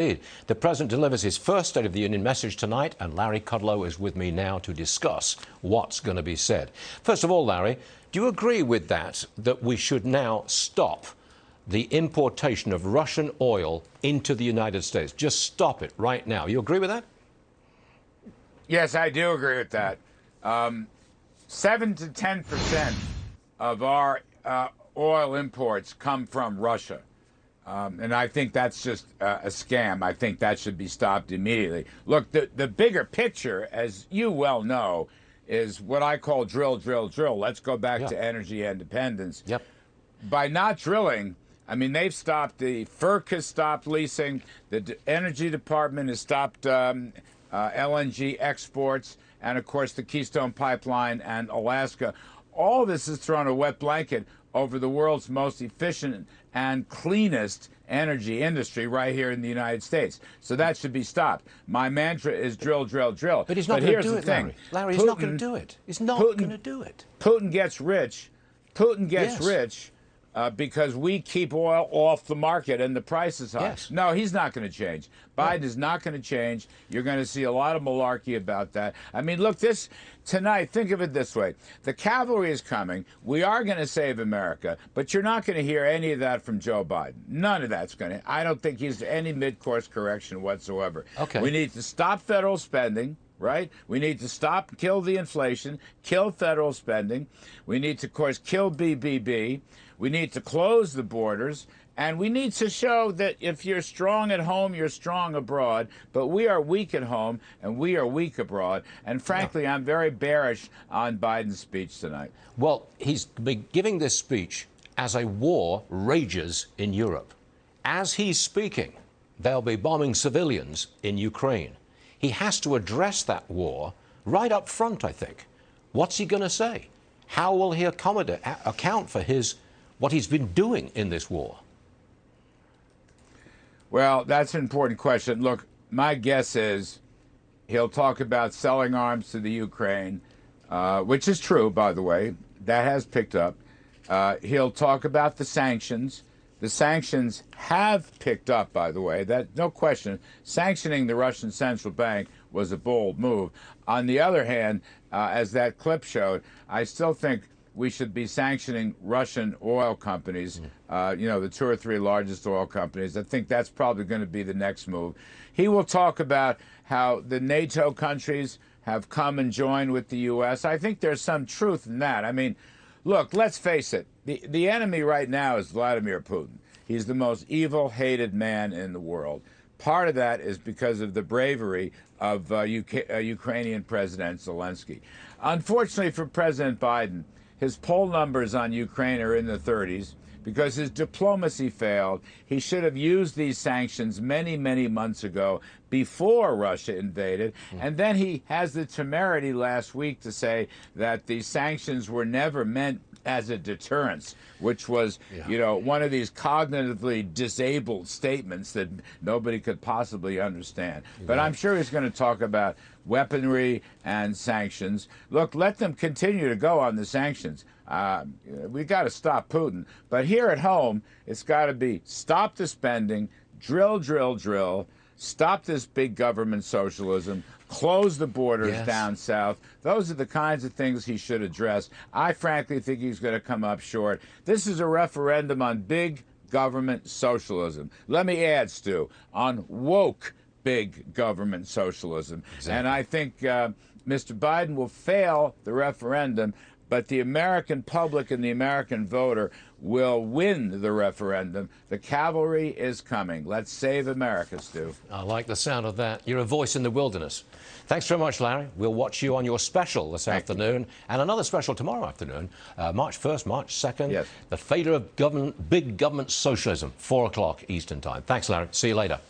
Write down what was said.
Indeed. The President delivers his first State of the Union message tonight, and Larry Kudlow is with me now to discuss what's going to be said. First of all, Larry, do you agree with that we should now stop the importation of Russian oil into the United States? Just stop it right now. You agree with that? Yes, I do agree with that. 7 to 10% of our oil imports come from Russia. And I think that's just a scam. I think that should be stopped immediately. Look, the bigger picture, as you well know, is what I call drill, drill, drill. Let's go back to energy independence. Yep. By not drilling, I mean, they've stopped, the FERC has stopped leasing, the Energy Department has stopped LNG exports, and of course the Keystone Pipeline and Alaska. All this has thrown a wet blanket over the world's most efficient and cleanest energy industry right here in the United States. So that should be stopped. My mantra is drill, drill, drill. But he's not going to do it, Larry. Larry, he's not going to do it. He's not going to do it. Putin gets rich. Putin gets rich because we keep oil off the market and the price is high. Yes. No, he's not going to change. Biden is not going to change. You're going to see a lot of malarkey about that. I mean, look, tonight, think of it this way. The cavalry is coming. We are going to save America, but you're not going to hear any of that from Joe Biden. None of that's going to. I don't think he's any mid-course correction whatsoever. Okay. We need to stop federal spending. Right? We need to kill the inflation, kill federal spending. We need to, of course, kill BBB. We need to close the borders. And we need to show that if you're strong at home, you're strong abroad. But we are weak at home and we are weak abroad. And frankly, I'm very bearish on Biden's speech tonight. Well, he's giving this speech as a war rages in Europe. As he's speaking, they'll be bombing civilians in Ukraine. He has to address that war right up front, I think. What's he going to say? How will he account for what he's been doing in this war? Well, that's an important question. Look, my guess is he'll talk about selling arms to the Ukraine, which is true, by the way. That has picked up. He'll talk about the sanctions. The sanctions have picked up, by the way. That no question. Sanctioning the Russian central bank was a bold move. On the other hand, as that clip showed, I still think we should be sanctioning Russian oil companies, the 2 or 3 largest oil companies. I think that's probably going to be the next move. He will talk about how the NATO countries have come and joined with the U.S. I think there's some truth in that. I mean, look, let's face it. The enemy right now is Vladimir Putin. He's the most evil, hated man in the world. Part of that is because of the bravery of Ukrainian President Zelensky. Unfortunately for President Biden, his poll numbers on Ukraine are in the 30s because his diplomacy failed. He should have used these sanctions many, many months ago before Russia invaded. And then he has the temerity last week to say that the sanctions were never meant as a deterrence, which was, one of these cognitively disabled statements that nobody could possibly understand. But I'm sure he's going to talk about weaponry and sanctions. Look, let them continue to go on the sanctions. We got to stop Putin. But here at home, it's got to be stop the spending, drill, drill, drill, stop this big government socialism, close the borders down south. Those are the kinds of things he should address. I frankly think he's going to come up short. This is a referendum on big government socialism. Let me add, Stu, on woke big government socialism. Exactly. And I think Mr. Biden will fail the referendum, but the American public and the American voter will win the referendum. The cavalry is coming. Let's save America, Stu. I like the sound of that. You're a voice in the wilderness. Thanks very much, Larry. We'll watch you on your special this afternoon and another special tomorrow afternoon, March 1st, March 2nd. Yes. The fate of big government socialism, 4 o'clock Eastern Time. Thanks, Larry. See you later.